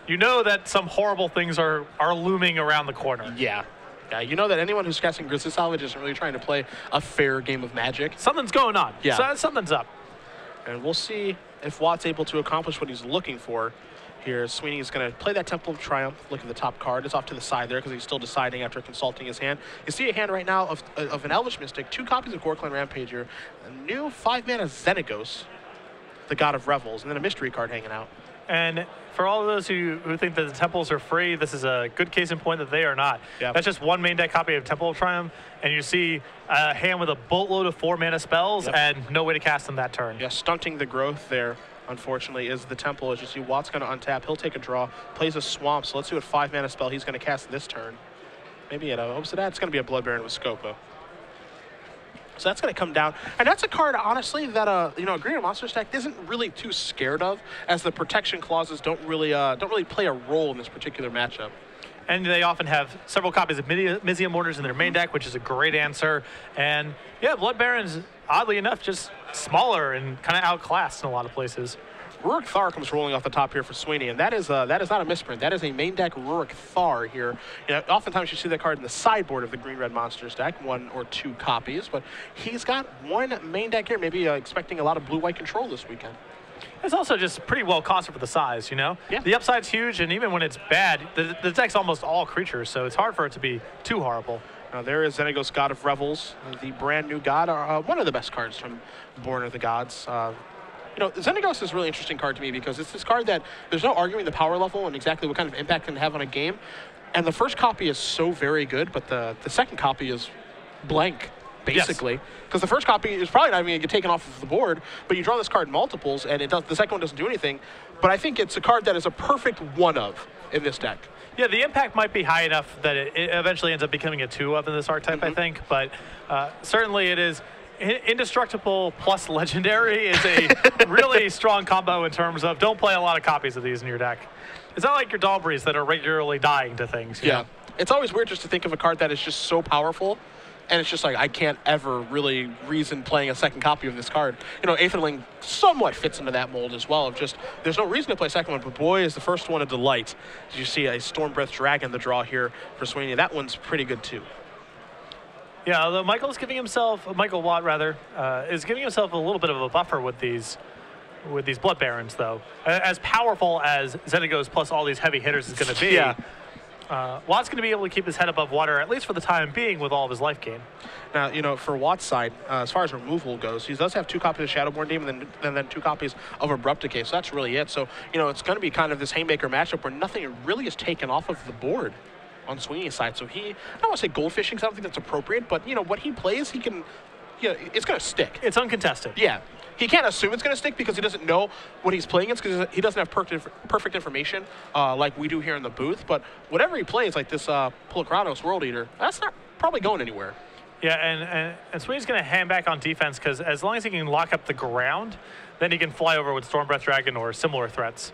you know that some horrible things are looming around the corner. Yeah. Yeah, you know that anyone who's casting Grizzly Salvage isn't really trying to play a fair game of Magic. Something's going on. Yeah. So something's up. And we'll see if Watt's able to accomplish what he's looking for here. Swiney is going to play that Temple of Triumph. Look at the top card. It's off to the side there because he's still deciding after consulting his hand. You see a hand right now of an Elvish Mystic, 2 copies of Gorklan Rampager, a new 5-mana Xenagos, the God of Revels, and then a mystery card hanging out. And for all of those who think that the temples are free, this is a good case in point that they are not. Yep. That's just one main deck copy of Temple of Triumph, and you see a hand with a boatload of 4-mana spells and no way to cast them that turn. Yeah, stunting the growth there, unfortunately, is the Temple. As you see, Watt's going to untap. He'll take a draw, plays a Swamp, so let's see what 5-mana spell he's going to cast this turn. Maybe at hopes of that, it's going to be a Blood Baron with Scopa. So that's going to come down, and that's a card, honestly, that a Green Monster stack isn't really too scared of, as the protection clauses don't really play a role in this particular matchup. And they often have several copies of Mizium Mortars in their main deck, which is a great answer. And yeah, Blood Baron's, oddly enough, just smaller and kind of outclassed in a lot of places. Rurik Thar comes rolling off the top here for Swiney, and that is not a misprint. That is a main deck Rurik Thar here. Oftentimes you see that card in the sideboard of the Green-Red Monsters deck, 1 or 2 copies, but he's got 1 main deck here, maybe expecting a lot of blue-white control this weekend. It's also just pretty well costed for the size, you know? Yeah. The upside's huge, and even when it's bad, the deck's almost all creatures, so it's hard for it to be too horrible. Now there is Xenagos, God of Revels, the brand new god, one of the best cards from Born of the Gods. Xenagos is a really interesting card to me because it's this card that there's no arguing the power level and exactly what kind of impact it can have on a game. And the first copy is so very good, but the second copy is blank, basically. Because the first copy is probably not even going to get taken off of the board, but you draw this card in multiples, and the second one doesn't do anything. But I think it's a card that is a perfect one-of in this deck. Yeah, the impact might be high enough that it eventually ends up becoming a 2-of in this archetype, I think. But certainly it is. Indestructible plus Legendary is a really strong combo in terms of don't play a lot of copies of these in your deck. It's not like your Daubries that are regularly dying to things. You know? It's always weird just to think of a card that is just so powerful, and it's just like, I can't ever really reason playing a second copy of this card. Aetherling somewhat fits into that mold as well, of just, there's no reason to play a second one, but boy, is the first one a delight. As you see a Stormbreath Dragon, the draw here for Swiney. That one's pretty good too. Yeah, although Michael Watt is giving himself a little bit of a buffer with these Blood Barons, though. As powerful as Xenagos plus all these heavy hitters is going to be, Watt's going to be able to keep his head above water, at least for the time being, with all of his life gain. Now, for Watt's side, as far as removal goes, he does have 2 copies of Shadowborn Demon and then 2 copies of Abrupt Decay, so that's really it. So, it's going to be kind of this Haymaker matchup where nothing really is taken off of the board on Sweeney's side. So I don't want to say goldfishing because I don't think that's appropriate, but what he plays, he can, it's going to stick. It's uncontested. Yeah. He can't assume it's going to stick because he doesn't know what he's playing against because he doesn't have perfect information like we do here in the booth. But whatever he plays, like this Pulchranos World Eater, that's not probably going anywhere. Yeah, and Sweeney's going to hand back on defense because as long as he can lock up the ground, then he can fly over with Stormbreath Dragon or similar threats.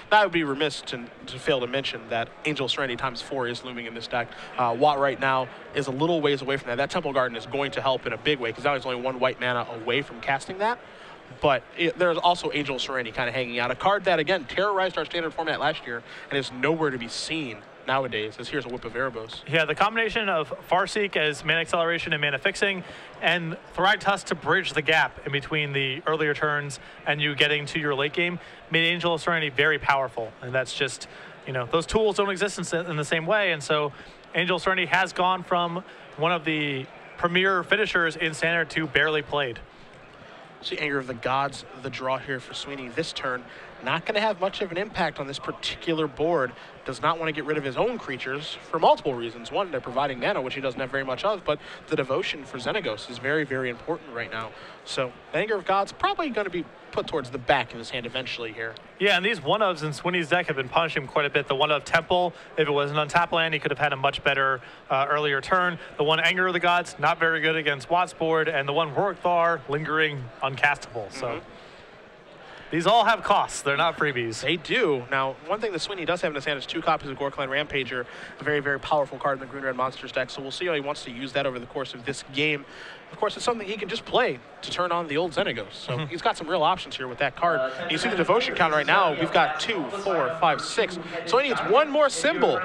That would be remiss to fail to mention that Angel Serenity ×4 is looming in this deck. Watt right now is a little ways away from that. That Temple Garden is going to help in a big way because now he's only 1 white mana away from casting that. But there's also Angel Serenity kind of hanging out. A card that, again, terrorized our standard format last year and is nowhere to be seen nowadays, as here's a Whip of Erebos. Yeah, the combination of Farseek as mana acceleration and mana fixing, and Thragtusk to bridge the gap in between the earlier turns and you getting to your late game made Angel of Serenity very powerful. And that's just, those tools don't exist in the same way. And so Angel of Serenity has gone from one of the premier finishers in Standard to barely played. See, Anger of the Gods, the draw here for Swiney this turn. Not going to have much of an impact on this particular board. Does not want to get rid of his own creatures for multiple reasons. One, they're providing mana, which he doesn't have very much of, but the devotion for Xenagos is very, very important right now. So Anger of Gods probably going to be put towards the back of his hand eventually here. Yeah, and these one-ofs in Swiney's deck have been punishing him quite a bit. The one-of Temple, if it was an untap land, he could have had a much better earlier turn. The one Anger of the Gods, not very good against Watt's board, and the one Rurik Thar, lingering, uncastable. So. These all have costs. They're not freebies. They do. Now, one thing that Swiney does have in his hand is 2 copies of Gore-Clan Rampager, a very, very powerful card in the Green-Red Monsters deck, so we'll see how he wants to use that over the course of this game. Of course, it's something he can just play to turn on the old Xenagos, so he's got some real options here with that card. And you see the devotion count right now, we've got 2, 4, 5, 6. So he needs one more symbol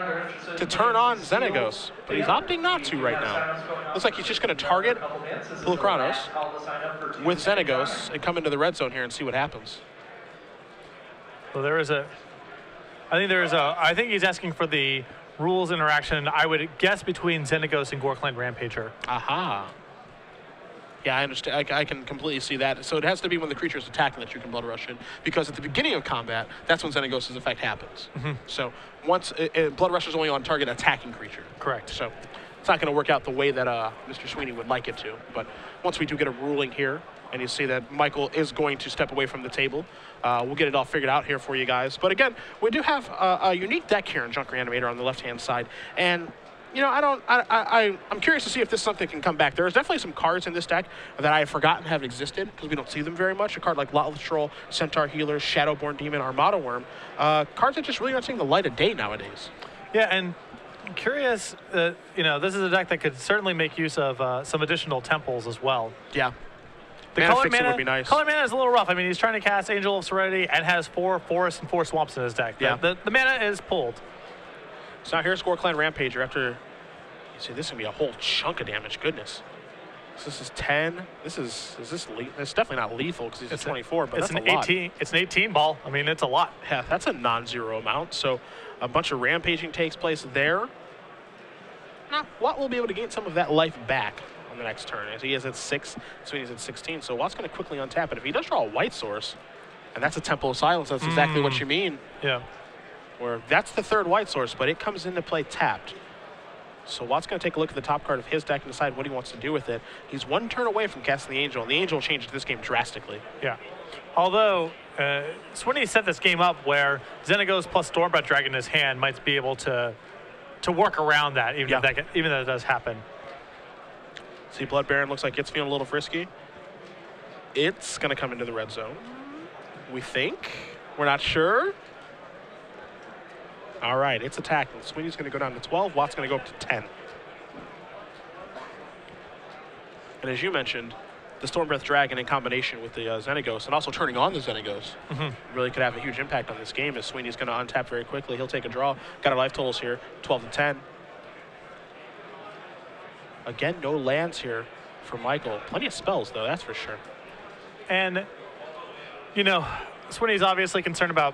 to turn on Xenagos, but he's opting not to right now. Looks like he's just going to target Pulokranos with Xenagos and come into the red zone here and see what happens. Well, I think he's asking for the rules interaction, I would guess, between Xenagos and Gore-Clan Rampager. Aha. Yeah, I understand. I can completely see that. So it has to be when the creature is attacking that you can Blood Rush it, because at the beginning of combat, that's when Xenagos' effect happens. So once Blood Rush is only on target attacking creature. Correct. So it's not going to work out the way that Mr. Swiney would like it to. But once we do get a ruling here, and you see that Michael is going to step away from the table, we'll get it all figured out here for you guys. But again, we do have a unique deck here in Junk Reanimator on the left-hand side. And you know, I'm curious to see if this is something that can come back. There's definitely some cards in this deck that I have forgotten have existed because we don't see them very much. A card like Lotless Troll, Centaur Healer, Shadowborn Demon, Armada Worm. Cards that just really aren't seeing the light of day nowadays. Yeah, and I'm curious, you know, this is a deck that could certainly make use of some additional temples as well. Yeah. The mana color fixing mana would be nice. Color mana is a little rough. I mean, he's trying to cast Angel of Serenity and has 4 forests and 4 swamps in his deck. Yeah. The mana is pulled. So now here's Gore-Clan Rampager after, you see, this is going to be a whole chunk of damage. Goodness. So this is 10. Is this lethal? It's definitely not lethal because he's a 24, but that's a lot. It's an 18 ball. I mean, it's a lot. Yeah, that's a non-zero amount. So a bunch of rampaging takes place there. Now, Watt will be able to gain some of that life back on the next turn. As he is at 6, so he's at 16. So Watt's going to quickly untap it. If he does draw a white source, and that's a Temple of Silence, that's exactly what you mean. Yeah. Where that's the 3rd white source, but it comes into play tapped. So Watt's going to take a look at the top card of his deck and decide what he wants to do with it. He's 1 turn away from casting the Angel, and the Angel changed this game drastically. Yeah. Although, Swiney set this game up where Xenagos plus Stormbreath Dragon in his hand might be able to work around that, even if that does happen. See, Blood Baron looks like it's feeling a little frisky. It's going to come into the red zone. We think. We're not sure. All right, it's attacking. Sweeney's going to go down to 12. Watt's going to go up to 10. And as you mentioned, the Stormbreath Dragon in combination with the Xenagos, and also turning on the Xenagos, really could have a huge impact on this game, as Sweeney's going to untap very quickly. He'll take a draw. Got our life totals here, 12 to 10. Again, no lands here for Michael. Plenty of spells, though, that's for sure. And, you know, Swiney's obviously concerned about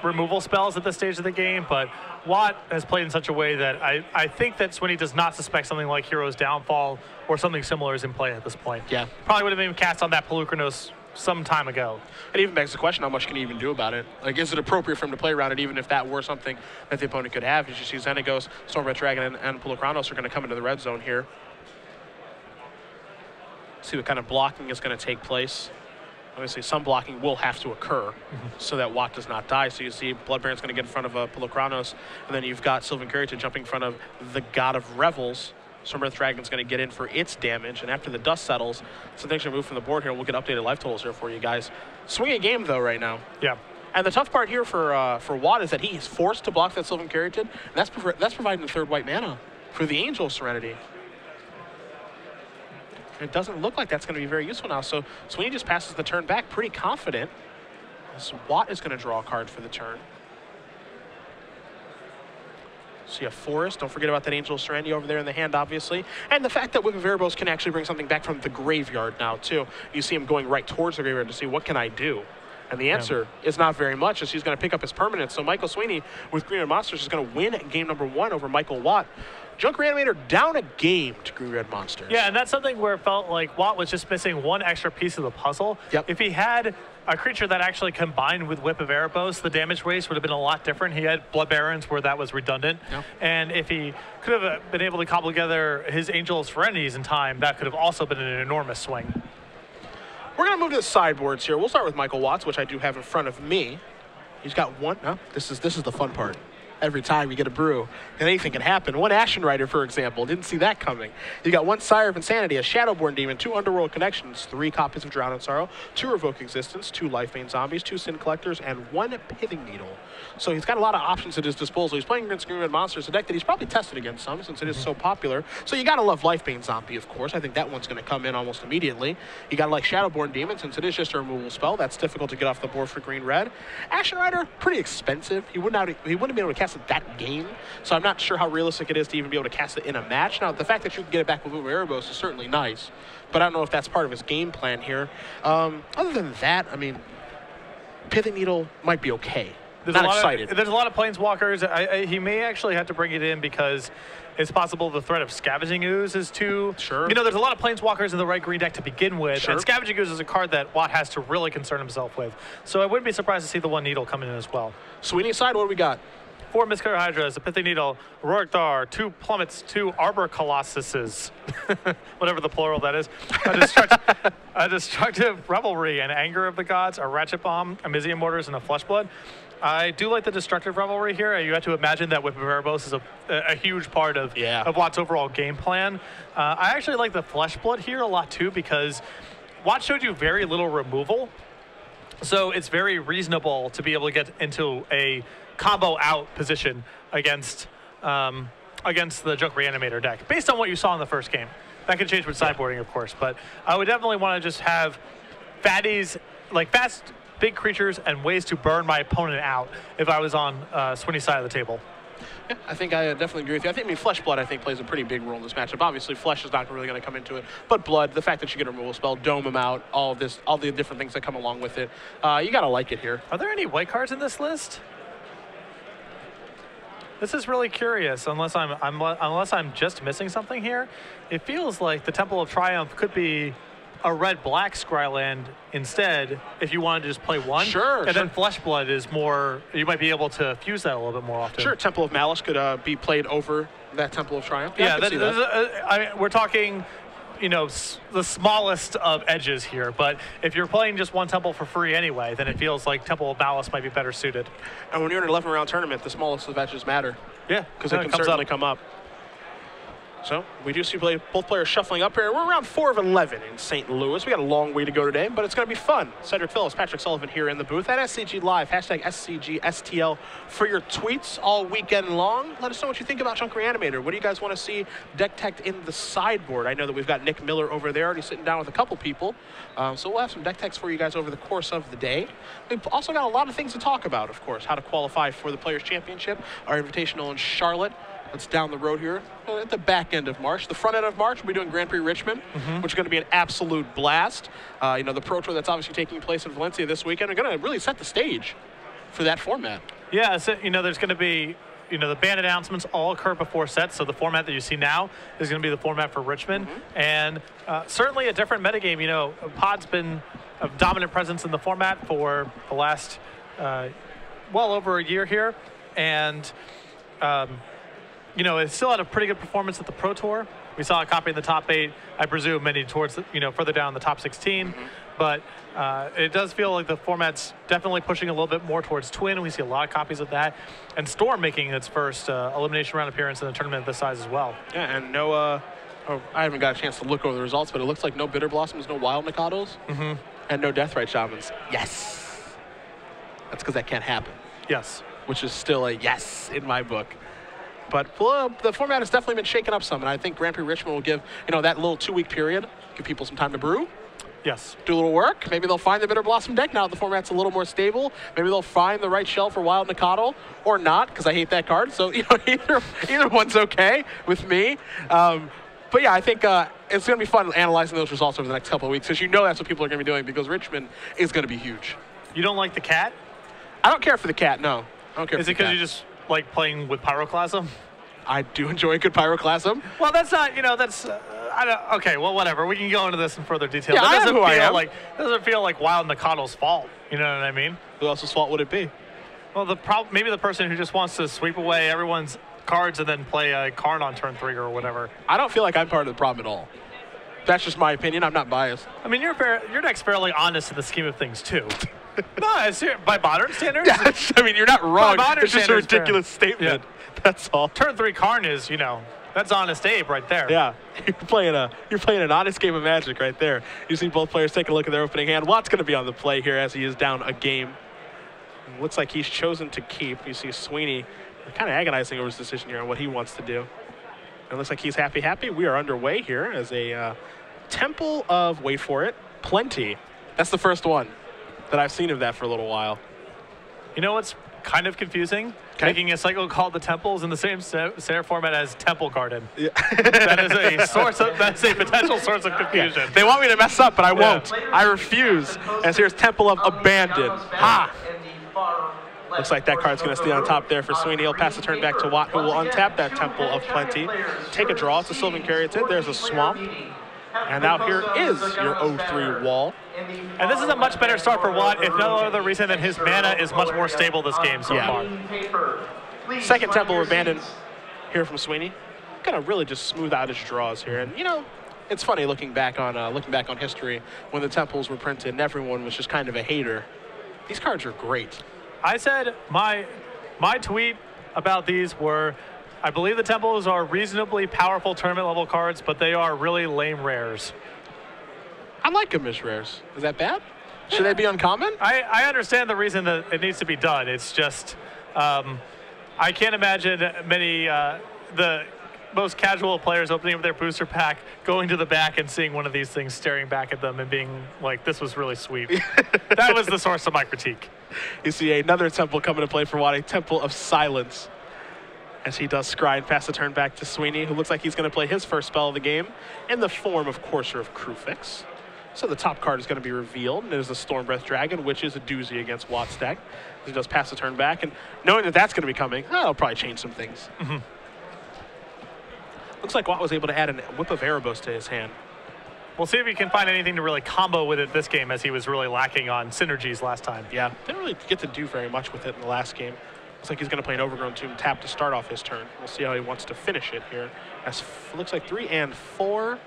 removal spells at this stage of the game, but Watt has played in such a way that I think that Swiney does not suspect something like Hero's Downfall or something similar is in play at this point. Yeah. Probably would have been cast on that Pulokranos some time ago. It even begs the question, how much can he even do about it? Like, is it appropriate for him to play around it, even if that were something that the opponent could have? As you see, Xenagos, Stormbreath Dragon, and Pulokranos are going to come into the red zone here. See what kind of blocking is going to take place. Obviously, some blocking will have to occur so that Watt does not die. So you see Blood Baron's going to get in front of Pulokranos, and then you've got Sylvan Courier jumping in front of the God of Revels. Stormbreath Dragon's going to get in for its damage, and after the dust settles, some things are moved from the board here. We'll get updated life totals here for you guys. Swinging game, though, right now. Yeah. And the tough part here for Watt is that he is forced to block that Sylvan Courier, and that's providing the 3rd white mana for the Angel of Serenity. It doesn't look like that's going to be very useful now, so Swiney just passes the turn back pretty confident. So Watt is going to draw a card for the turn. So you have Forest. Don't forget about that Angel of Serenity over there in the hand, obviously. And the fact that Whip of Erebos can actually bring something back from the graveyard now, too. You see him going right towards the graveyard to see, what can I do? And the answer is not very much, as he's going to pick up his permanent. So Michael Swiney with Green Red Monsters is going to win game number 1 over Michael Watt. Junk Reanimator down a game to Green Red Monsters. Yeah, and that's something where it felt like Watt was just missing one extra piece of the puzzle. Yep. If he had a creature that actually combined with Whip of Erebos, the damage waste would have been a lot different. He had Blood Barons where that was redundant. Yep. And if he could have been able to cobble together his Angel of Serenities in time, that could have also been an enormous swing. We're going to move to the sideboards here. We'll start with Michael Watts, which I do have in front of me. He's got one. No, this is the fun part. every time you get a brew. And anything can happen. One Ashen Rider, for example, didn't see that coming. You got one Sire of Insanity, a Shadowborn Demon, 2 Underworld Connections, 3 copies of Drown in Sorrow, 2 Revoke Existence, 2 Lifebane Zombies, 2 Sin Collectors, and 1 Pithing Needle. So he's got a lot of options at his disposal. He's playing against Green Red Monsters, a deck that he's probably tested against some since it is so popular. So you gotta love Lifebane Zombie, of course. I think that one's gonna come in almost immediately. You gotta like Shadowborn Demon since it is just a removal spell. That's difficult to get off the board for Green Red. Ashen Rider, pretty expensive. He wouldn't be able to cast it that game. So I'm not sure how realistic it is to even be able to cast it in a match. Now, the fact that you can get it back with Erebos is certainly nice, but I don't know if that's part of his game plan here. Other than that, I mean, Pithing Needle might be okay. Not excited. There's a lot of Planeswalkers. He may actually have to bring it in because it's possible the threat of Scavenging Ooze is too... Sure. You know, there's a lot of Planeswalkers in the red-green deck to begin with, sure. and Scavenging Ooze is a card that Watt has to really concern himself with. So I wouldn't be surprised to see the one Needle come in as well. Swiney side, what do we got? 4 Mistcutter Hydras, a Pithing Needle, Rorik Thar, 2 Plummets, 2 Arbor Colossuses, whatever the plural that is, a Destructive Revelry, an Anger of the Gods, a Ratchet Bomb, a Mizium Mortars, and a Fleshblood. I do like the Destructive Revelry here. You have to imagine that Whip of Erebos is a huge part of Watt's overall game plan. I actually like the Fleshblood here a lot too because Watt showed you very little removal. So it's very reasonable to be able to get into a combo out position against the Joke Reanimator deck, based on what you saw in the first game. That could change with sideboarding, of course, but I would definitely want to just have fatties, like fast, big creatures, and ways to burn my opponent out if I was on Swiney's side of the table. Yeah, I think I definitely agree with you. I mean, Fleshblood, I think, plays a pretty big role in this matchup. Obviously, Flesh is not really going to come into it, but Blood, the fact that you get a removal spell, dome him out, all the different things that come along with it, you got to like it here. Are there any white cards in this list? This is really curious, unless I'm just missing something here. It feels like the Temple of Triumph could be a red-black Scryland instead if you wanted to just play one. Sure. And then Fleshblood is more, you might be able to fuse that a little bit more often. Sure, Temple of Malice could be played over that Temple of Triumph. Yeah, I mean, we're talking, you know, the smallest of edges here, but if you're playing just one Temple for free anyway, then it feels like Temple of Malice might be better suited. And when you're in an 11-round tournament, the smallest of edges matter. Yeah, because it can certainly come up. So we do see both players shuffling up here. We're around 4 of 11 in St. Louis. We got a long way to go today, but it's going to be fun. Cedric Phillips, Patrick Sullivan here in the booth at SCG Live. Hashtag SCGSTL for your tweets all weekend long. Let us know what you think about Chunk Reanimator. What do you guys want to see deck teched in the sideboard? I know that we've got Nick Miller over there already sitting down with a couple people. So we'll have some deck techs for you guys over the course of the day. We've also got a lot of things to talk about, of course. How to qualify for the Players' Championship, our Invitational in Charlotte. That's down the road here at the back end of March. The front end of March, we'll be doing Grand Prix Richmond, which is going to be an absolute blast. You know, the Pro Tour that's obviously taking place in Valencia this weekend are going to really set the stage for that format. Yeah, so, you know, there's going to be, you know, the band announcements all occur before sets, so the format that you see now is going to be the format for Richmond. And certainly a different metagame. You know, Pod's been a dominant presence in the format for the last well over a year here. And you know, it still had a pretty good performance at the Pro Tour. We saw a copy in the top 8. I presume many towards, the, you know, further down the top 16. But it does feel like the format's definitely pushing a little bit more towards Twin. We see a lot of copies of that. And Storm making its first elimination round appearance in a tournament of this size as well. Yeah, and no, I haven't got a chance to look over the results, but it looks like no Bitter Blossoms, no Wild Mikados, and no Deathrite Shamans. Yes. That's because that can't happen. Yes. Which is still a yes in my book. But the format has definitely been shaken up some, and I think Grand Prix Richmond will give, you know, that little 2-week period, give people some time to brew. Yes. Do a little work. Maybe they'll find the Bitter Blossom deck now that the format's a little more stable. Maybe they'll find the right shell for Wild Mikado, or not, because I hate that card. So, you know, either one's okay with me. But yeah, I think it's going to be fun analyzing those results over the next couple of weeks, because you know that's what people are going to be doing, because Richmond is going to be huge. You don't like the cat? I don't care for the cat, no. I don't care for the cat. Is it because you just like playing with Pyroclasm? I do enjoy good Pyroclasm. Well, that's not, you know, that's, I don't, okay, well, whatever. We can go into this in further detail. Yeah, that doesn't feel like Wild Mikado's fault. You know what I mean? Who else's fault would it be? Well, maybe the person who just wants to sweep away everyone's cards and then play a Karn on turn 3 or whatever. I don't feel like I'm part of the problem at all. That's just my opinion. I'm not biased. I mean, your deck's fairly honest in the scheme of things, too. No, by modern standards. Yeah, I mean, you're not wrong. It's just a ridiculous statement. Yeah. That's all. Turn 3 Karn is, that's honest Abe right there. Yeah, you're playing an honest game of Magic right there. You see both players take a look at their opening hand. Watt's going to be on the play here as he is down a game. It looks like he's chosen to keep. You see Swiney kind of agonizing over his decision here on what he wants to do. It looks like he's happy. We are underway here as a Temple of, wait for it, Plenty. That's the first one that I've seen of that for a little while. You know what's kind of confusing? Okay. Making a cycle called the Temples in the same format as Temple Garden. Yeah. That's a potential source of confusion. Yeah. They want me to mess up, but I won't. I refuse. As here's Temple of Abandon. Ha! Looks like that card's going to stay on top there for Swiney. He'll pass the turn back to Watt, who will untap that Temple of Plenty. Take a draw. It's a Sylvan Caryatid. There's a Swamp. And now here is your 0-3 wall. And this is a much better start for Watt, if no other reason than his mana is much more stable this game so far. Second Temple of Abandon here from Swiney. Gonna really just smooth out his draws here. And it's funny looking back on history when the Temples were printed and everyone was just kind of a hater. These cards are great. I said my tweet about these were, I believe the Temples are reasonably powerful tournament level cards, but they are really lame rares. I like them as rares. Is that bad? Should they be uncommon? I understand the reason that it needs to be done. It's just, I can't imagine many, the most casual players opening up their booster pack, going to the back and seeing one of these things staring back at them and being like, this was really sweet. That was the source of my critique. You see another Temple coming to play for Watt, a Temple of Silence. As he does scry and pass the turn back to Swiney, who looks like he's going to play his first spell of the game in the form of Courser of Crufix. So the top card is going to be revealed, and it is the Stormbreath Dragon, which is a doozy against Watt's deck. He does pass the turn back, and knowing that that's going to be coming, that'll probably change some things. Looks like Watt was able to add a Whip of Erebos to his hand. We'll see if he can find anything to really combo with it this game, as he was really lacking on synergies last time. Yeah, didn't really get to do very much with it in the last game. Looks like he's going to play an Overgrown Tomb tap to start off his turn. We'll see how he wants to finish it here. As looks like 3 and 4.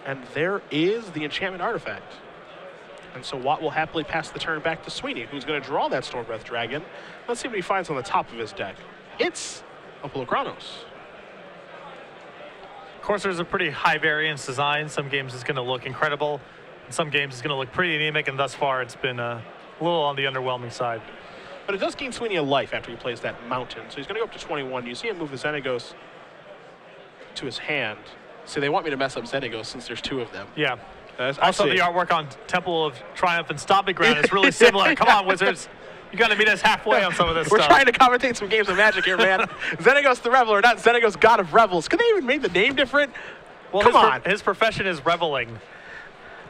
And there is the Enchantment Artifact. And so Watt will happily pass the turn back to Swiney, who's going to draw that Stormbreath Dragon. Let's see what he finds on the top of his deck. It's a Pulachronos. Courser is a pretty high variance design. Some games it's going to look incredible. In some games it's going to look pretty anemic, and thus far it's been a little on the underwhelming side. But it does gain Swiney a life after he plays that Mountain. So he's going to go up to 21. You see him move the Xenagos to his hand. See, they want me to mess up Xenagos since there's 2 of them. Yeah. Also, the artwork on Temple of Triumph and Stomping Ground is really similar. Come on, Wizards. You got to meet us halfway on some of this We're stuff. Trying to commentate some games of Magic here, man. Xenagos the Reveler, not Xenagos God of Revels. Could they even make the name different? Well, Come on. His profession is reveling.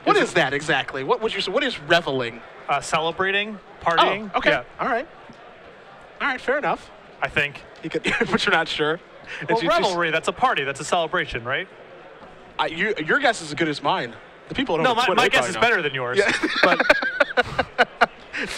What is that exactly? What is reveling? Celebrating, partying. Oh, okay. Yeah. All right, fair enough. I think. You could, but you're not sure. Well, revelry, that's a party. That's a celebration, right? Your guess is as good as mine. The people don't know. No, my guess is better than yours. Yeah. But you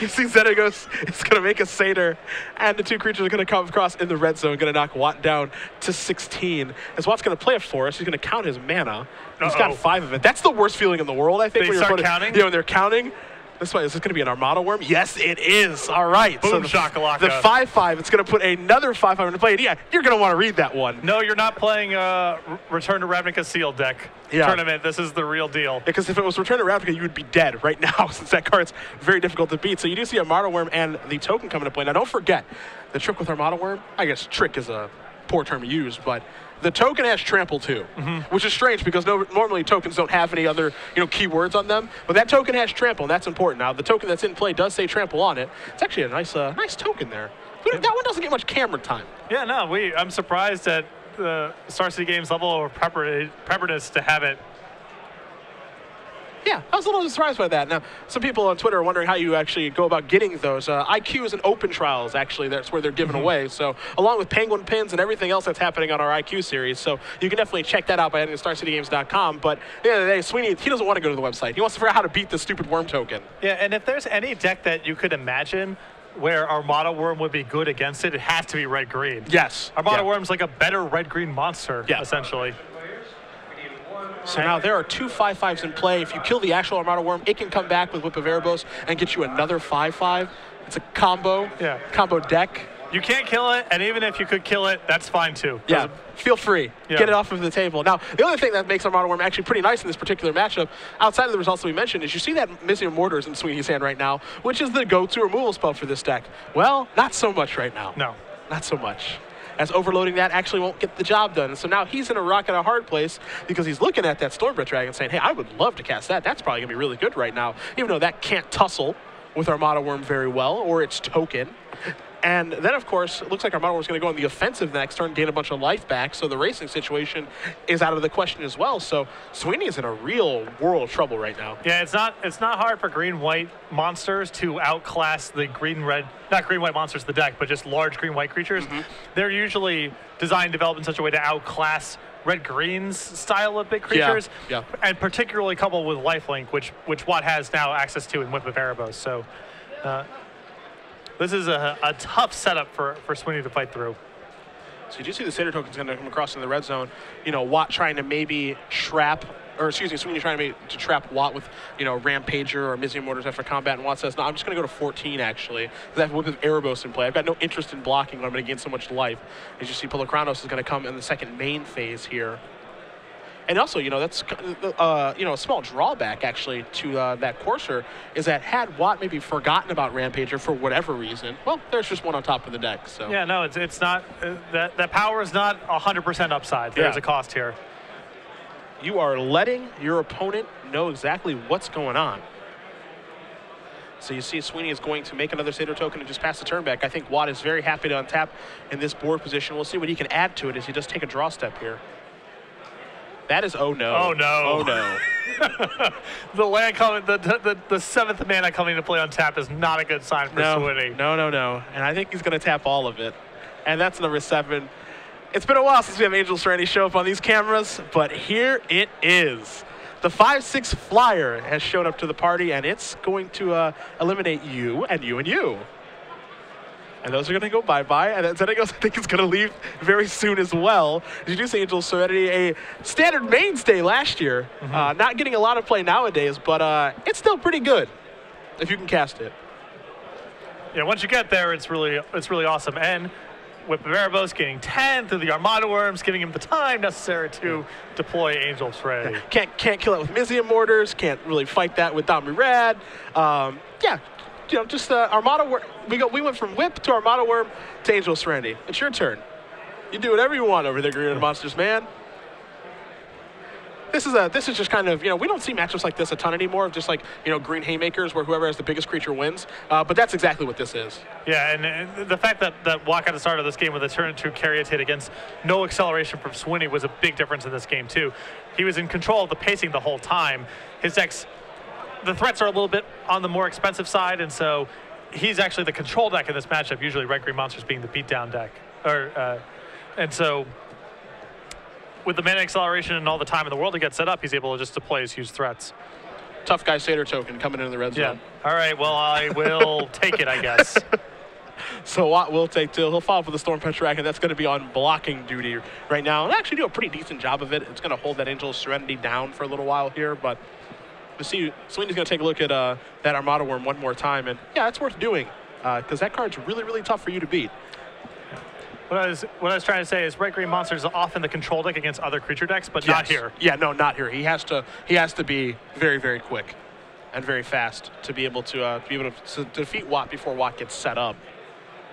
see Xenagos is going to make a Satyr, and the 2 creatures are going to come across in the red zone, going to knock Watt down to 16. As Watt's going to play a forest, he's going to count his mana. He's got 5 of it. That's the worst feeling in the world, I think. They start counting? When they're counting. Is this going to be an Armada Worm? Yes, it is. All right. Boom, so shakalaka. The 5/5, it's going to put another 5/5 into play. Yeah, you're going to want to read that one. No, you're not playing Return to Ravnica Seal deck tournament. This is the real deal. Because if it was Return to Ravnica, you would be dead right now, since that card's very difficult to beat. So you do see Armada Worm and the token coming to play. Now, don't forget, the trick with Armada Worm, I guess trick is a poor term to use, but the token has trample too, which is strange because normally tokens don't have any other keywords on them, but that token has trample, and that's important. Now, the token that's in play does say trample on it. It's actually a nice token there. That one doesn't get much camera time. Yeah, no, I'm surprised at the Star City Games level of preparedness to have it. Yeah, I was a little surprised by that. Now, some people on Twitter are wondering how you actually go about getting those. IQs and open trials, actually, that's where they're given away. So, along with Penguin Pins and everything else that's happening on our IQ series. So, you can definitely check that out by heading to StarCityGames.com. But at the end of the day, Swiney, he doesn't want to go to the website. He wants to figure out how to beat this stupid worm token. Yeah, and if there's any deck that you could imagine where Armada Worm would be good against it, it has to be red-green. Yes. Armada Worm's like a better red-green monster, essentially. So now there are 2 5/5s in play. If you kill the actual Armada Worm, it can come back with Whip of Erebos and get you another 5/5. It's a combo, combo deck. You can't kill it, and even if you could kill it, that's fine too. Yeah, feel free. Yeah. Get it off of the table. Now, the other thing that makes Armada Worm actually pretty nice in this particular matchup, outside of the results that we mentioned, is you see that Mizium Mortars in Sweeney's hand right now, which is the go-to removal spell for this deck. Well, not so much right now. No. Not so much. As overloading that actually won't get the job done. So now he's in a rock and a hard place because he's looking at that Stormbreath Dragon saying, hey, I would love to cast that. That's probably going to be really good right now, even though that can't tussle with Armada Worm very well, or its token. And then, of course, it looks like Armada Worm's going to go on the offensive next turn, gain a bunch of life back, so the racing situation is out of the question as well. So Sweeney is in a real world of trouble right now. Yeah, it's not hard for green-white monsters to outclass the green-red, not green-white monsters, the deck, but just large green-white creatures. They're usually designed, developed in such a way to outclass red-green's style of big creatures, and particularly coupled with lifelink, which Watt has now access to in Whip of Erebos. So this is a tough setup for Swiney to fight through. So you do see the Satyr token's going to come across in the red zone. You know, Watt trying to maybe trap, or excuse me, Sweeney trying to trap Watt with, you know, Rampager or Mizium Mortars after combat, and Watt says, no, I'm just going to go to 14, actually, because I have Whip of Erebos in play. I've got no interest in blocking when I'm going to gain so much life. As you see, Polakranos is going to come in the second main phase here. And also, you know, that's, you know, a small drawback, actually, to that Courser is that had Watt maybe forgotten about Rampager for whatever reason, well, there's just one on top of the deck. So yeah, no, it's not, that power is not 100% upside. There's a cost here. You are letting your opponent know exactly what's going on. So you see Sweeney is going to make another Satyr token and just pass the turn back. I think Watt is very happy to untap in this board position. We'll see what he can add to it as he does take a draw step here. That is oh no. Oh no. Oh no. The land coming, the seventh mana coming to play on tap is not a good sign for Swiney. No. And I think he's going to tap all of it. And that's number 7. It's been a while since we have Angel Serenity show up on these cameras, but here it is. The 5/6 flyer has shown up to the party, and it's going to eliminate you and you and you. And those are going to go bye-bye. And Xenagos, I think, is going to leave very soon as well. You do see Angel Serenity, a standard mainstay last year. Not getting a lot of play nowadays, but it's still pretty good if you can cast it. Yeah, once you get there, it's really awesome. And Whip of Erebos gaining 10 through the Armada Worms, giving him the time necessary to deploy Angel Serenity. Can't kill it with Mizium Mortars. Can't really fight that with Domri Rad. Yeah. You know, just Armada Worm. We went from Whip to Armada Worm to Angel Serenity. It's your turn. You do whatever you want over there, Green Monsters, man. This is just kind of, you know, we don't see matchups like this a ton anymore, of just like, you know, green haymakers where whoever has the biggest creature wins. But that's exactly what this is. Yeah, and the fact that Watt got the start of this game with a turn 2 Caryatid against no acceleration from Swiney was a big difference in this game too. He was in control of the pacing the whole time. His decks, the threats are a little bit on the more expensive side, and so he's actually the control deck in this matchup, usually red-green monsters being the beatdown deck. And so with the mana acceleration and all the time in the world to get set up, he's able to just deploy his huge threats. Tough guy Satyr token coming into the red zone. All right, well, I will take it, I guess. So Watt will take 2. He'll follow up with the Stormpetrel Dragon. That's going to be on blocking duty right now, and actually do a pretty decent job of it. It's going to hold that Angel Serenity down for a little while here, but you see Sweeney's going to take a look at that Armada Worm one more time, and yeah, it's worth doing because that card's really, really tough for you to beat. What I was trying to say is red-green monsters are often the control deck against other creature decks, but not here. Yeah, no, not here. He has to be very, very quick and very fast to be able to defeat Watt before Watt gets set up.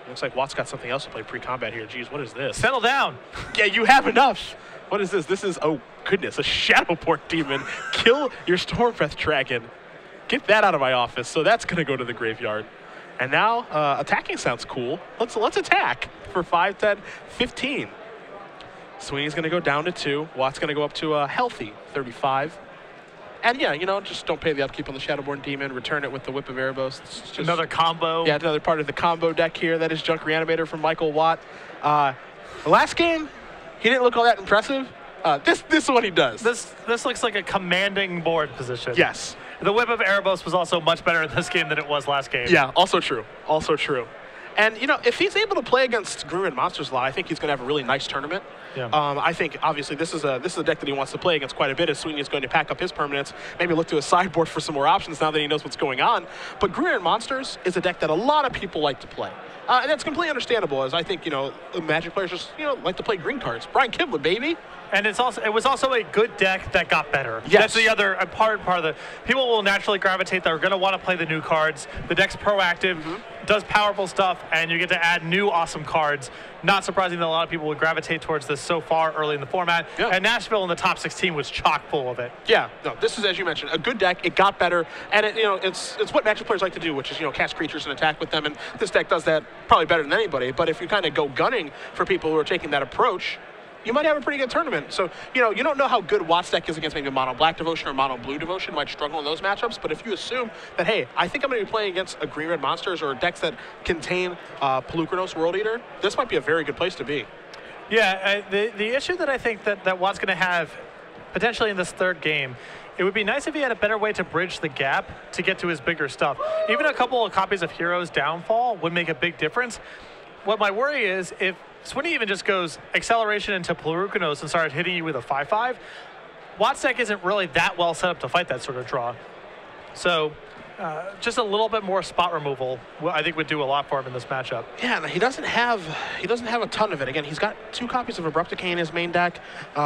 Looks like Watt's got something else to play pre-combat here. Jeez, what is this? Settle down. Yeah, you have enough. What is this? This is, oh goodness, a Shadowport Demon. Kill your Stormbreath Dragon. Get that out of my office. So that's gonna go to the graveyard. And now attacking sounds cool. Let's attack for 5, 10, 15. Sweeney's gonna go down to 2. Watt's gonna go up to a healthy 35. And yeah, you know, just don't pay the upkeep on the Shadowborn Demon. Return it with the Whip of Erebos. Just another combo. Yeah, another part of the combo deck here. That is Junk Reanimator from Michael Watt. The last game, he didn't look all that impressive. This is what he does. This looks like a commanding board position. Yes. The Whip of Erebos was also much better in this game than it was last game. Yeah, also true. Also true. And, you know, if he's able to play against Green Monsters a lot, I think he's going to have a really nice tournament. Yeah. I think, obviously, this is a deck that he wants to play against quite a bit, as Swiney is going to pack up his permanents, maybe look to his sideboard for some more options now that he knows what's going on. But Green Monsters is a deck that a lot of people like to play. And that's completely understandable, as I think, you know, Magic players just, you know, like to play green cards. Brian Kibler, baby. And it was also a good deck that got better. Yes. That's the other part of the people will naturally gravitate. They're going to want to play the new cards. The deck's proactive, does powerful stuff, and you get to add new awesome cards. Not surprising that a lot of people would gravitate towards this so far early in the format. Yeah. And Nashville in the top 16 was chock full of it. Yeah, no, this is, as you mentioned, a good deck. It got better, and it, you know, it's what Magic players like to do, which is, you know, cast creatures and attack with them. And this deck does that probably better than anybody. But if you kind of go gunning for people who are taking that approach, you might have a pretty good tournament. So, you know, you don't know how good Watt's deck is against maybe mono black devotion or mono blue devotion. Might struggle in those matchups. But if you assume that, hey, I think I'm going to be playing against a green red monsters or decks that contain Pelucranos World Eater, this might be a very good place to be. Yeah, the issue that I think that Watt's going to have potentially in this third game, it would be nice if he had a better way to bridge the gap to get to his bigger stuff. Even a couple of copies of Heroes Downfall would make a big difference. What my worry is, if Swiney even just goes acceleration into Pelucranos and started hitting you with a 5/5, Watt's deck isn't really that well set up to fight that sort of draw. So just a little bit more spot removal, I think, would do a lot for him in this matchup. Yeah, he doesn't have a ton of it. Again, he's got 2 copies of Abrupt Decay in his main deck,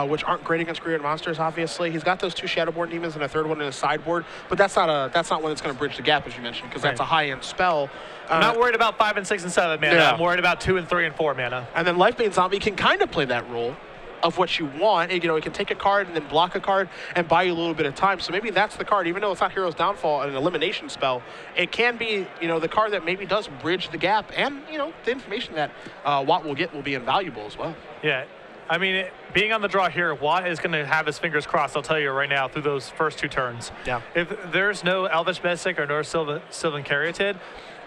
which aren't great against green monsters. Obviously, he's got those 2 Shadowborn Demons and a 3rd one in his sideboard. But that's not one that's going to bridge the gap, as you mentioned, because that's a high-end spell. I'm not worried about 5 and 6 and 7 mana. Yeah. I'm worried about 2 and 3 and 4 mana. And then Lifebane Zombie can kind of play that role of what you want. You know, it can take a card and then block a card and buy you a little bit of time. So maybe that's the card, even though it's not Hero's Downfall, an elimination spell. It can be, you know, the card that maybe does bridge the gap, and, you know, the information that Watt will get will be invaluable as well. Yeah. I mean, being on the draw here, Watt is going to have his fingers crossed, I'll tell you right now, through those first 2 turns. Yeah. If there's no Elvish Mystic or no Sylvan Caryatid,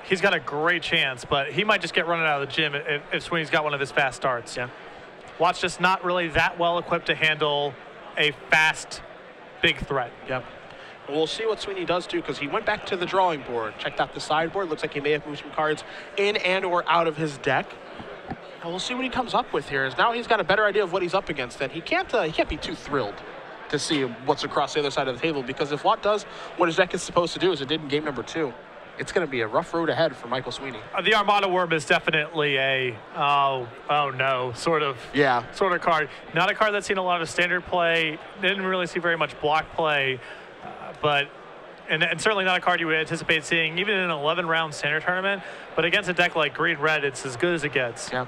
he's got a great chance, but he might just get running out of the gym if Swiney's got one of his fast starts. Yeah. Watt's just not really that well equipped to handle a fast, big threat. Yep. We'll see what Swiney does, too, because he went back to the drawing board, checked out the sideboard. Looks like he may have moved some cards in and or out of his deck. And we'll see what he comes up with here. Now he's got a better idea of what he's up against, and he can't be too thrilled to see what's across the other side of the table, because if Watt does what his deck is supposed to do, as it did in game number 2, it's going to be a rough road ahead for Michael Swiney. The Armada Worm is definitely a oh no sort of card. Not a card that's seen a lot of standard play. Didn't really see very much block play, but and certainly not a card you would anticipate seeing even in an 11-round standard tournament. But against a deck like Green Red, it's as good as it gets. Yeah.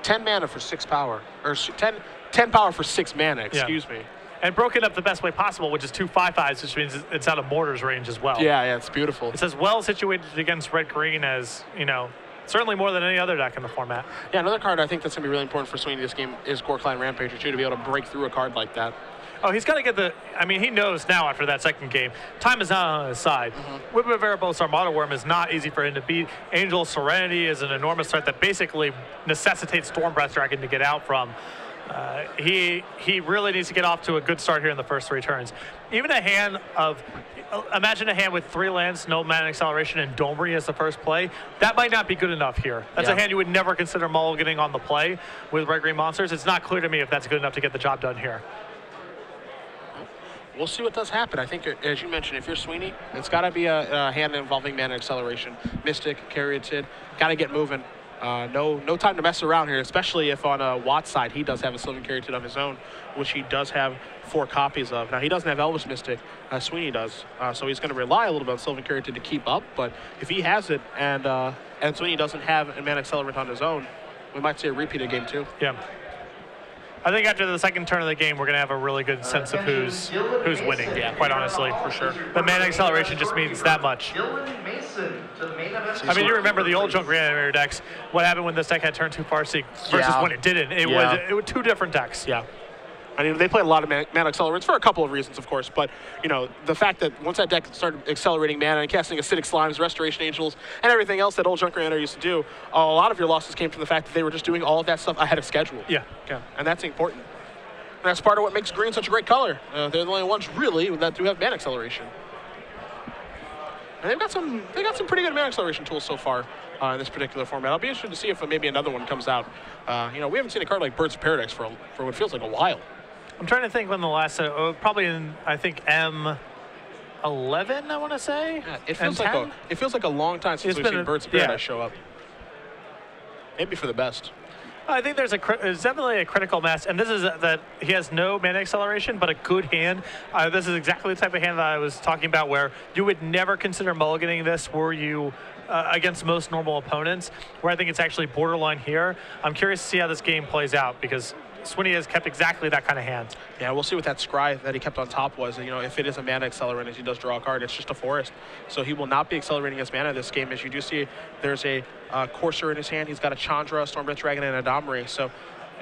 10 mana for 6 power, or 10 power for 6 mana. Excuse me. And broken up the best way possible, which is 2 5/5s, which means it's out of Mortar's range as well. Yeah, it's beautiful. It's as well situated against red-green as, you know, certainly more than any other deck in the format. Yeah, another card I think that's going to be really important for Swiney this game is Gorkline Rampager, too, to be able to break through a card like that. Oh, he's got to get he knows now after that second game, time is not on his side. Whip of Erebos Armada Worm is not easy for him to beat. Angel Serenity is an enormous threat that basically necessitates Storm Breath Dragon to get out from. He really needs to get off to a good start here in the first 3 turns. Even a hand of, imagine a hand with 3 lands, no mana acceleration, and Domri as the first play. That might not be good enough here. That's a hand you would never consider mulliganing on the play with red-green monsters. It's not clear to me if that's good enough to get the job done here. We'll see what does happen. I think, as you mentioned, if you're Swiney, it's got to be a hand involving mana acceleration. Mystic, Caryatid, got to get moving. No time to mess around here, especially if on Watt's side he does have a Sylvan Caryatid of his own, which he does have 4 copies of. Now, he doesn't have Elvish Mystic, Swiney does, so he's going to rely a little bit on Sylvan Caryatid to keep up, but if he has it and Swiney doesn't have a mana accelerant on his own, we might see a repeat of game 2. Yeah. I think after the second turn of the game, we're going to have a really good sense of who's winning, quite honestly. For sure. The mana acceleration just means that much. I mean, you remember the old Junk Reanimator decks, what happened when this deck had turn 2 Farseek versus when it didn't. It was 2 different decks. Yeah. I mean, they played a lot of mana accelerants for a couple of reasons, of course, but, you know, the fact that once that deck started accelerating mana and casting Acidic Slimes, Restoration Angels, and everything else that old Junk Reanimator used to do, a lot of your losses came from the fact that they were just doing all of that stuff ahead of schedule. Yeah. And that's important. And that's part of what makes green such a great color. They're the only ones, really, that do have mana acceleration. And they've got some pretty good mana acceleration tools so far. in this particular format. I'll be interested to see if maybe another one comes out. You know, we haven't seen a card like Birds of Paradise for what feels like a while. I'm trying to think when the last, probably in, I think, M11, I want to say? Yeah, it feels like a long time since we've seen Birds of Paradise show up. Maybe for the best. I think there's definitely a critical mass, and this is that he has no mana acceleration, but a good hand. This is exactly the type of hand that I was talking about, where you would never consider mulliganing this were you against most normal opponents, where I think it's actually borderline here. I'm curious to see how this game plays out, because Swiney has kept exactly that kind of hand. Yeah, we'll see what that scry that he kept on top was. You know, if it is a mana accelerant, as he does draw a card, it's just a forest. So he will not be accelerating his mana this game. As you do see, there's a Courser in his hand. He's got a Chandra, Stormbreath Dragon, and a Domri. So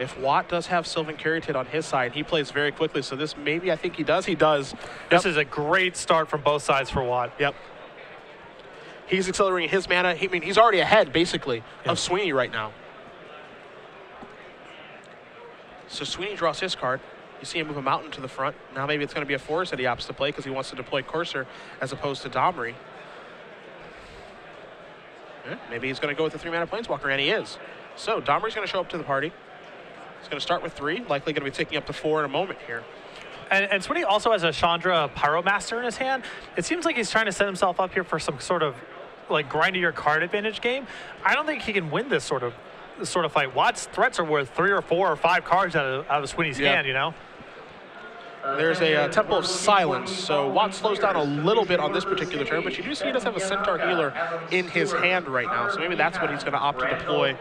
if Watt does have Sylvan Caryatid on his side, he plays very quickly. So this maybe, I think he does. He does. This is a great start from both sides for Watt. Yep. He's accelerating his mana. I mean, he's already ahead, basically, of Swiney right now. So Swiney draws his card. You see him move a mountain to the front. Now maybe it's going to be a forest that he opts to play because he wants to deploy Courser as opposed to Domri. Maybe he's going to go with the 3-mana Planeswalker, and he is. So Domri's going to show up to the party. He's going to start with 3, likely going to be taking up to 4 in a moment here. And Swiney also has a Chandra Pyromaster in his hand. It seems like he's trying to set himself up here for some sort of like grindier card advantage game. I don't think he can win this sort of fight. Watt's threats are worth 3 or 4 or 5 cards out of Swiney's hand, you know? There's a Temple of Silence, so Watt slows down a little bit on this particular turn, but you do see he does have a Centaur Healer in his hand right now, so maybe that's what he's going to opt to deploy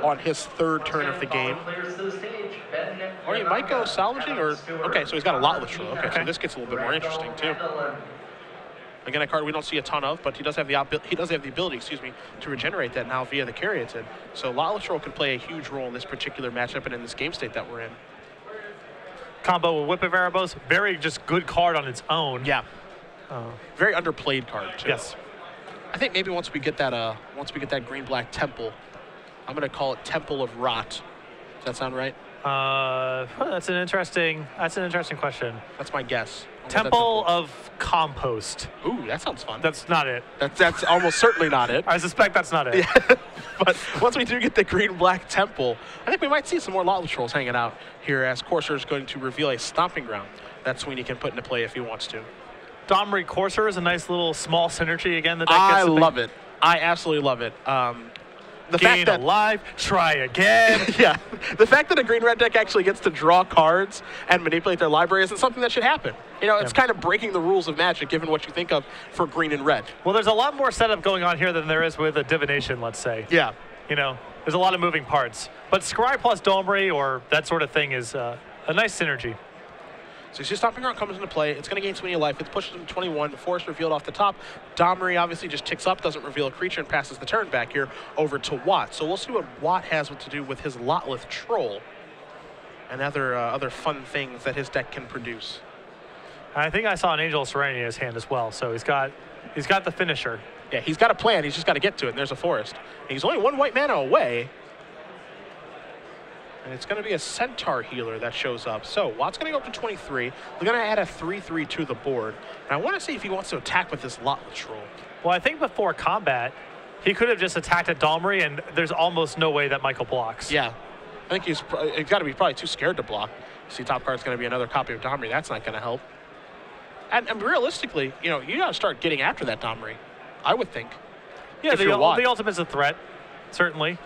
on his 3rd turn of the game. Or he might go salvaging, or... Okay, so he's got a Lotless Shrill. Okay, so this gets a little bit more interesting, too. Again, a card we don't see a ton of, but he does have the ability, to regenerate that now via the Caryatid. So Lotless Shrill can play a huge role in this particular matchup and in this game state that we're in. Combo with Whip of Erebos, very just good card on its own. Yeah. Very underplayed card too. Yes. I think maybe once we get that green-black temple, I'm gonna call it Temple of Rot. Does that sound right? That's an interesting question. That's my guess. Temple of Compost. Ooh, that sounds fun. That's not it. That's almost certainly not it. I suspect that's not it. Yeah. But once we do get the green-black temple, I think we might see some more Lotless Trolls hanging out here, as Courser is going to reveal a Stomping Ground that Swiney can put into play if he wants to. Domri Courser is a nice little small synergy again. I love it. I absolutely love it. The fact that alive, try again. Yeah, the fact that a green-red deck actually gets to draw cards and manipulate their library isn't something that should happen. You know, it's kind of breaking the rules of Magic, given what you think of for green and red. Well, there's a lot more setup going on here than there is with a divination, let's say. Yeah. You know, there's a lot of moving parts. But Scry plus Domri or that sort of thing is a nice synergy. So you see Stomping Ground comes into play. It's going to gain Swiney life. It pushes him to 21. Forest revealed off the top. Domri obviously just ticks up, doesn't reveal a creature, and passes the turn back here over to Watt. So we'll see what Watt has to do with his Lotless Troll and other fun things that his deck can produce. I think I saw an Angel of Serenity in his hand as well. So he's got the finisher. Yeah, he's got a plan. He's just got to get to it. And there's a Forest. And he's only 1 white mana away. And it's going to be a Centaur Healer that shows up. So Watt's going to go up to 23. We're going to add a 3/3 to the board. And I want to see if he wants to attack with this Lotless Troll. Well, I think before combat, he could have just attacked at Domri, and there's almost no way that Michael blocks. Yeah. I think he's got to be probably too scared to block. See, top card's going to be another copy of Domri. That's not going to help. And realistically, you know, you got to start getting after that Domri, I would think. Yeah, the ultimate's a threat, certainly.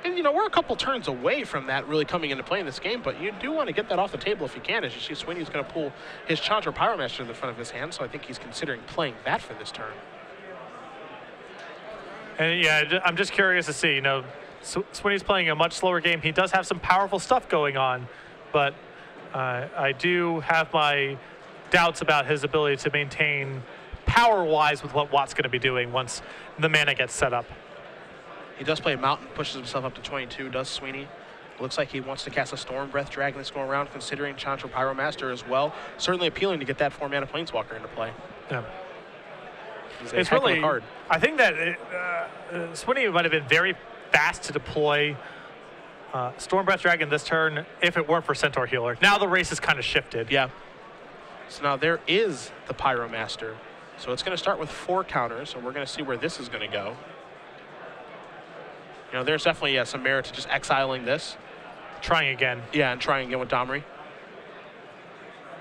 And, you know, we're a couple turns away from that really coming into play in this game, but you do want to get that off the table if you can. As you see, Swiney's going to pull his Chandra Pyromaster in the front of his hand, so I think he's considering playing that for this turn. And, yeah, I'm just curious to see, you know, Swiney's playing a much slower game. He does have some powerful stuff going on, but I do have my doubts about his ability to maintain power-wise with what Watt's going to be doing once the mana gets set up. He does play a Mountain, pushes himself up to 22, does Swiney. Looks like he wants to cast a Stormbreath Dragon this go around, considering Chandra Pyromaster as well. Certainly appealing to get that 4-mana Planeswalker into play. Yeah. It's really hard. I think that Swiney might have been very fast to deploy Stormbreath Dragon this turn if it weren't for Centaur Healer. Now the race has kind of shifted. Yeah. So now there is the Pyromaster. So it's going to start with 4 counters, and we're going to see where this is going to go. You know, there's definitely some merit to just exiling this. Trying again. Yeah, and trying again with Domri.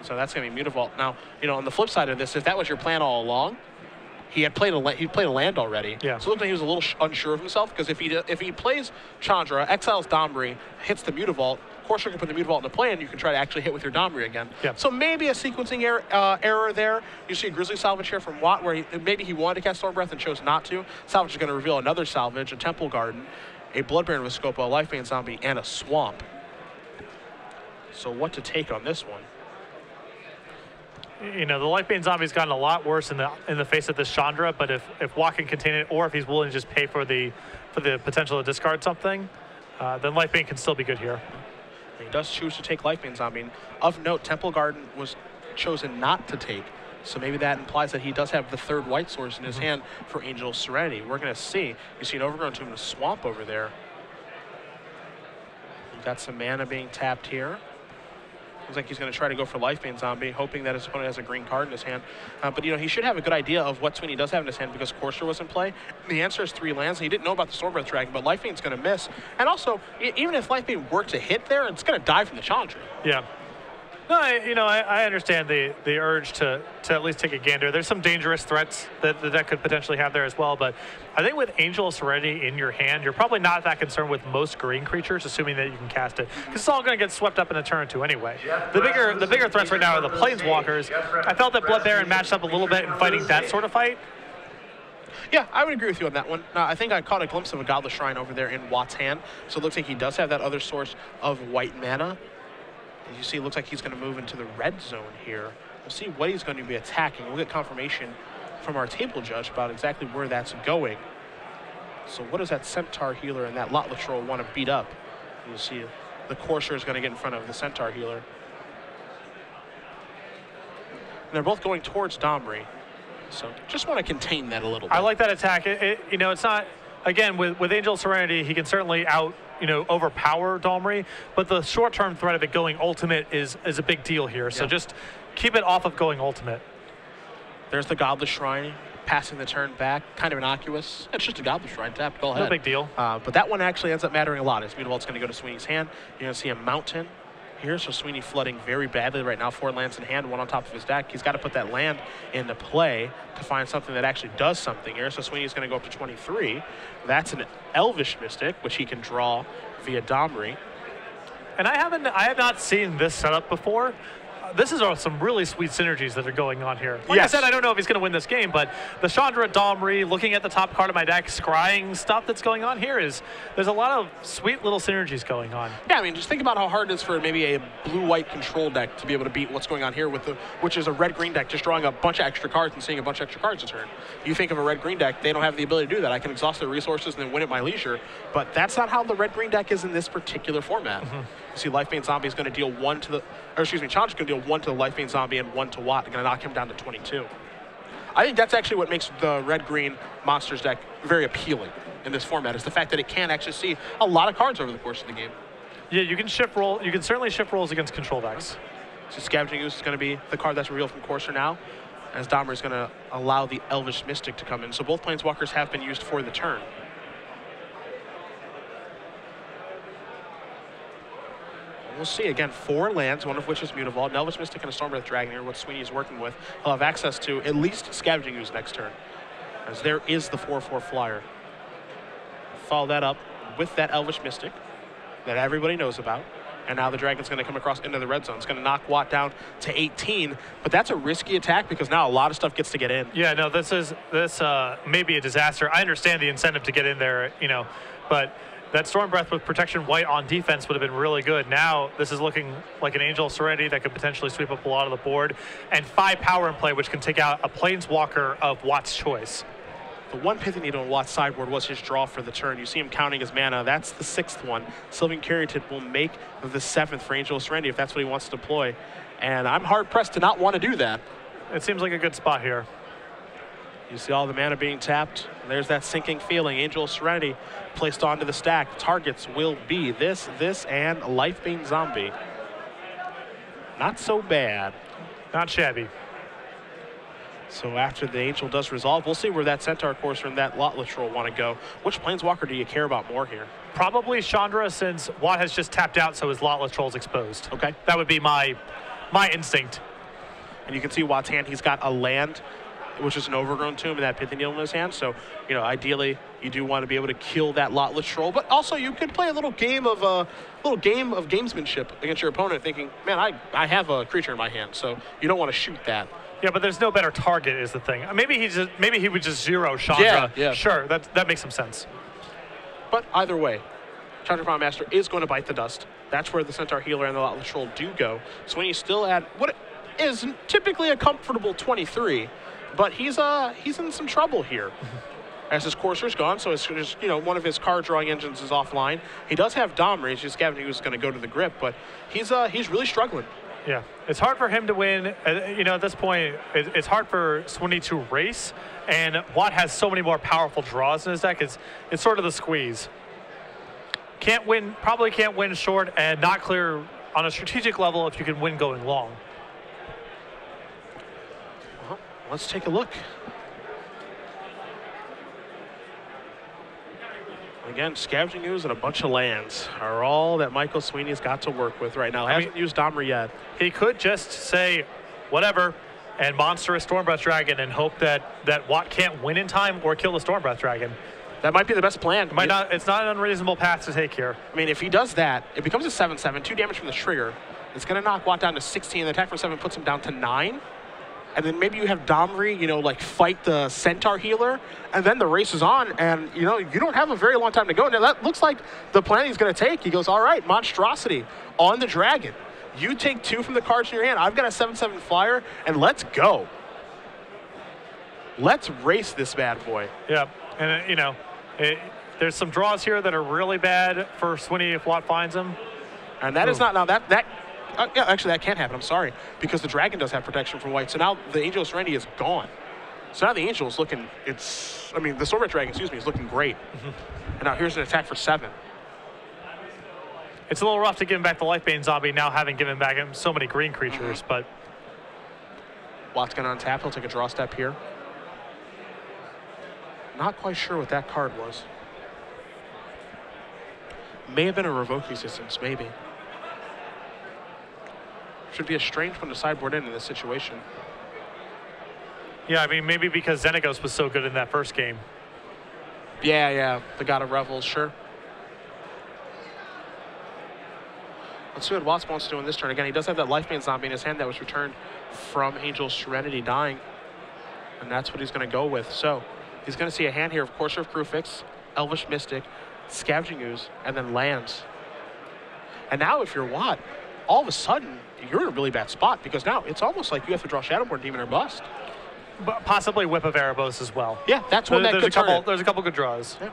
So that's going to be Mutavault. Now, you know, on the flip side of this, if that was your plan all along, he played a land already. Yeah. So it looked like he was a little unsure of himself, because if he plays Chandra, exiles Domri, hits the Mutavault, Corsair can put the Mutavault in the play, and you can try to actually hit with your Domri again. Yep. So maybe a sequencing error there. You see a Grizzly salvage here from Watt, where maybe he wanted to cast Storm Breath and chose not to. Salvage is going to reveal another salvage, a Temple Garden, a Blood Baron with Scopa, a Lifebane Zombie, and a Swamp. So what to take on this one? You know, the Lifebane Zombie's gotten a lot worse in the face of this Chandra, but if Watt can contain it, or if he's willing to just pay for the potential to discard something, then Lifebane can still be good here. He does choose to take Lifebane Zombie. Of note, Temple Garden was chosen not to take, so maybe that implies that he does have the third white source in his hand for Angel of Serenity. We're going to see. You see an Overgrown Tomb and a Swamp over there. You've got some mana being tapped here. Looks like he's going to try to go for Lifebane Zombie, hoping that his opponent has a green card in his hand. But, you know, he should have a good idea of what Swiney does have in his hand, because Corsair was in play. The answer is 3 lands. He didn't know about the Stormbreath Dragon, but Lifebane's going to miss. And also, even if Lifebane were to hit there, it's going to die from the Chandra. Yeah. No, I understand the urge to at least take a gander. There's some dangerous threats that the deck could potentially have there as well, but I think with Angel of Serenity in your hand, you're probably not that concerned with most green creatures, assuming that you can cast it, because it's all going to get swept up in a turn or two anyway. The bigger threats right now are the Planeswalkers. I felt that Blood Baron matched up a little bit in fighting that sort of fight. Yeah, I would agree with you on that one. I think I caught a glimpse of a Godless Shrine over there in Watt's hand, so it looks like he does have that other source of white mana. As you see, it looks like he's going to move into the red zone here. We'll see what he's going to be attacking. We'll get confirmation from our table judge about exactly where that's going. So what does that Centaur Healer and that Lotla Troll want to beat up? You'll see the Corsair is going to get in front of the Centaur Healer. And they're both going towards Domri. So just want to contain that a little bit. I like that attack. You know, it's not, again, with Angel of Serenity, he can certainly overpower Domri, but the short-term threat of it going ultimate is a big deal here. So just keep it off of going ultimate. There's the Godless Shrine, passing the turn back, kind of innocuous. It's just a Godless Shrine tap, go ahead. No big deal. But that one actually ends up mattering a lot. As Mutavault's going to go to Sweeney's hand. You're going to see a Mountain here, so Swiney flooding very badly right now. 4 lands in hand, 1 on top of his deck. He's got to put that land into play to find something that actually does something here. So Sweeney's going to go up to 23. That's an Elvish Mystic, which he can draw via Domri. And I have not seen this setup before. This is some really sweet synergies that are going on here. Like I said, I don't know if he's going to win this game, but the Chandra, Domri, looking at the top card of my deck, scrying stuff that's going on here there's a lot of sweet little synergies going on. Yeah, I mean, just think about how hard it is for maybe a blue-white control deck to be able to beat what's going on here which is a red-green deck, just drawing a bunch of extra cards and seeing a bunch of extra cards in turn. You think of a red-green deck, they don't have the ability to do that. I can exhaust their resources and then win at my leisure, but that's not how the red-green deck is in this particular format. You see Lifebane Zombie is going to deal 1 to the, or excuse me, Chandra's going to deal 1 to the Lifebane Zombie and 1 to Watt, going to knock him down to 22. I think that's actually what makes the red-green monsters deck very appealing in this format, is the fact that it can actually see a lot of cards over the course of the game. Yeah, you can shift roll. You can certainly shift rolls against control decks. So Scavenging Ooze is going to be the card that's revealed from Corsair now, as Domri is going to allow the Elvish Mystic to come in. So both Planeswalkers have been used for the turn. We'll see, again, 4 lands, one of which is Mutavault, an Elvish Mystic and a Stormbreath Dragon here, what Sweeney is working with. He'll have access to at least Scavenging Ooze next turn, as there is the 4/4 flyer. Follow that up with that Elvish Mystic that everybody knows about, and now the Dragon's going to come across into the red zone. It's going to knock Watt down to 18, but that's a risky attack because now a lot of stuff gets to get in. Yeah, no, this may be a disaster. I understand the incentive to get in there, but that Storm Breath with protection white on defense would have been really good. Now this is looking like an Angel of Serenity that could potentially sweep up a lot of the board, and 5 power in play, which can take out a Planeswalker of Watt's choice. The one Pithing Needle on Watt's sideboard was his draw for the turn. You see him counting his mana. That's the 6th one. Sylvan Caryatid will make the 7th for Angel of Serenity if that's what he wants to deploy. And I'm hard-pressed to not want to do that. It seems like a good spot here. You see all the mana being tapped. There's that sinking feeling. Angel of Serenity placed onto the stack. Targets will be this, and Lifebane Zombie. Not so bad. Not shabby. So after the Angel does resolve, we'll see where that Centaur Courser and that Lot Latrell want to go. Which Planeswalker do you care about more here? Probably Chandra, since Watt has just tapped out, so his Lot Latrell's exposed. Okay. That would be my instinct. And you can see Watt's hand, he's got a land, which is an Overgrown Tomb, and that Pithing Needle in his hand. So, you know, ideally, you do want to be able to kill that Lot Latrell, but also you could play a little game of gamesmanship against your opponent, thinking, man, I have a creature in my hand, so you don't want to shoot that. Yeah, but there's no better target is the thing. Maybe he would just zero Chandra. Yeah. Sure, that makes some sense. But either way, Chandra Prime Master is going to bite the dust. That's where the Centaur Healer and the Lot Latrell do go. Swiney's still at what is typically a comfortable 23, but he's in some trouble here. As his Courser's gone, so it's just, you know, one of his card drawing engines is offline. He does have Dom Range, just Gavin who's going to go to the grip, but he's really struggling. Yeah, it's hard for him to win. You know, at this point, it's hard for Swiney to race, and Watt has so many more powerful draws in his deck. It's sort of the squeeze. Probably can't win short, and not clear on a strategic level if you can win going long. Well, let's take a look. Again, Scavenging Ooze and a bunch of lands are all that Michael Swiney's got to work with right now. Hasn't used Domri yet. He could just say, whatever, and monster a Stormbreath Dragon and hope that Watt can't win in time or kill the Stormbreath Dragon. That might be the best plan. It's not an unreasonable path to take here. I mean, if he does that, it becomes a 7/7, 2 damage from the trigger. It's going to knock Watt down to 16. The attack for 7 puts him down to 9. And then maybe you have Domri, you know, like fight the Centaur Healer, and then the race is on, and, you know, you don't have a very long time to go. Now, that looks like the plan he's going to take. He goes, all right, Monstrosity on the Dragon. You take 2 from the cards in your hand. I've got a 7/7 flyer, and let's go. Let's race this bad boy. Yeah, and, you know, there's some draws here that are really bad for Swiney if Watt finds him. And that is not, now that yeah, actually, that can't happen. I'm sorry, because the Dragon does have protection from white. So now the Angel of Serenity is gone. So now the Angel is looking, the Stormbreath Dragon, excuse me, is looking great. And now here's an attack for 7. It's a little rough to give him back the Lifebane Zombie now, having given back him so many green creatures, but... Watt's going to untap. He'll take a draw step here. Not quite sure what that card was. May have been a Revoke Resistance, maybe. Should be a strange one to sideboard in this situation. Yeah, I mean, maybe because Xenagos was so good in that first game. Yeah, the God of Revels, sure. Let's see what Watts wants to do in this turn. Again, he does have that Lifebane Zombie in his hand that was returned from Angel Serenity dying. And that's what he's going to go with. So, he's going to see a hand here of Courser of Crucifix, Elvish Mystic, Scavenging Ooze, and then lands. And now if you're Watt, all of a sudden, you're in a really bad spot, because now it's almost like you have to draw Shadowborn Demon or bust. But possibly Whip of Erebos as well. Yeah, that's one that could turn it. There's a couple good draws. Yeah.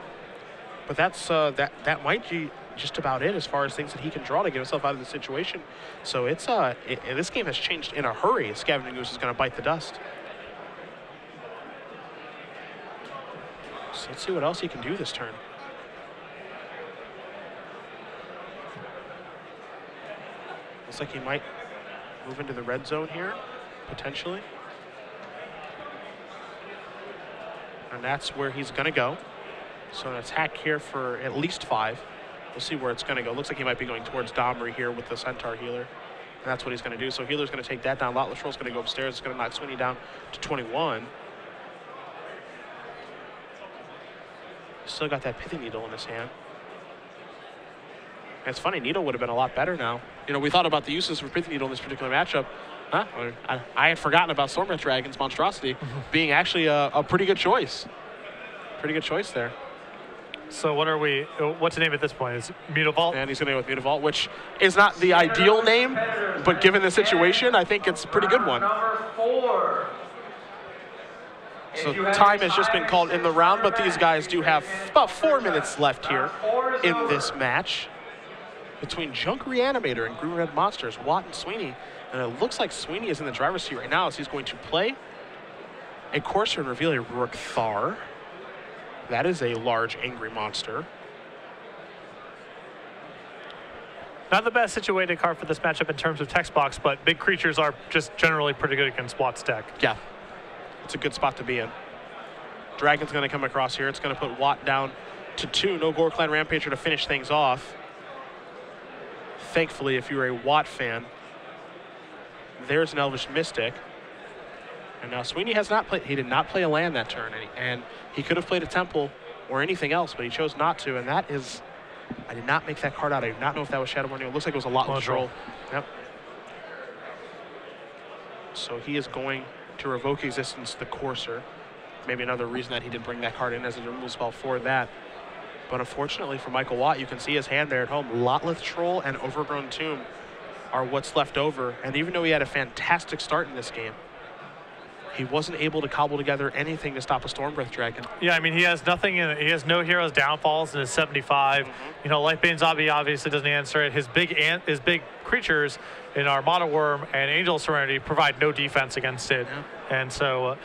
But that's that might be just about it as far as things that he can draw to get himself out of the situation. So it's this game has changed in a hurry. Scavenging Ooze is going to bite the dust. So let's see what else he can do this turn. Looks like he might move into the red zone here, potentially. And that's where he's going to go. So an attack here for at least 5. We'll see where it's going to go. Looks like he might be going towards Domri here with the Centaur Healer. And that's what he's going to do. So Healer's going to take that down. Lot Latrell's going to go upstairs. It's going to knock Swiney down to 21. Still got that Pithing Needle in his hand. And it's funny, Needle would have been a lot better now. You know, we thought about the uses for Pithing Needle in this particular matchup. I had forgotten about Stormbreath Dragon's Monstrosity being actually a pretty good choice. Pretty good choice there. So what's the name at this point? Is it Mutavault? And he's going to go with Mutavault, which is not the ideal name, but given the situation, I think it's a pretty good one. So time has just been called in the round, but these guys do have about 4 minutes left here in this match between Junk Reanimator and Green Red Monsters, Watt and Swiney. And it looks like Swiney is in the driver's seat right now, as he's going to play a Courser and reveal a Rook Thar. That is a large, angry monster. Not the best situated card for this matchup in terms of text box, but big creatures are just generally pretty good against Watt's deck. Yeah. It's a good spot to be in. Dragon's going to come across here. It's going to put Watt down to 2. No Gorkline Rampager to finish things off. Thankfully, if you're a Watt fan, there's an Elvish Mystic. And now Swiney has not played. He did not play a land that turn, and he could have played a Temple or anything else, but he chose not to. And that is, I did not make that card out. I do not know if that was Shadowborn. It looks like it was a lot control. Yep. So he is going to revoke existence the Courser. Maybe another reason that he did bring that card in as a removal spell for that. But unfortunately for Michael Watt, you can see his hand there at home. Lotleth Troll and Overgrown Tomb are what's left over. And even though he had a fantastic start in this game, he wasn't able to cobble together anything to stop a Stormbreath Dragon. Yeah, I mean, he has nothing in it. He has no heroes downfalls in his 75. You know, Lifebane Zombie obviously doesn't answer it. His big creatures in Armada Worm and Angel Serenity provide no defense against it. Yeah. And so,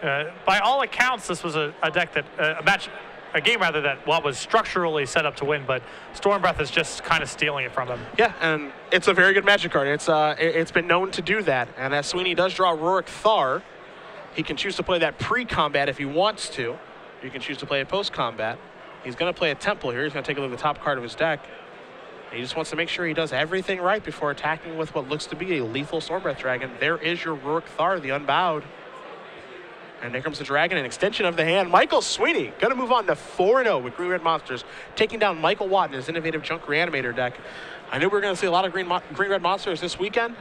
by all accounts, this was a deck that, a game rather that was structurally set up to win, but Stormbreath is just kind of stealing it from him. Yeah, and it's a very good Magic card. It's been known to do that. And as Swiney does draw Rurik Thar, he can choose to play that pre-combat if he wants to. You can choose to play it post-combat. He's going to play a Temple here. He's going to take a look at the top card of his deck. And he just wants to make sure he does everything right before attacking with what looks to be a lethal Stormbreath Dragon. There is your Rurik Thar, the Unbowed. And there comes the Dragon, an extension of the hand. Michael Swiney going to move on to 4-0 with Green Red Monsters, taking down Michael Watt in his innovative Junk Reanimator deck. I knew we were going to see a lot of Green Red Monsters this weekend.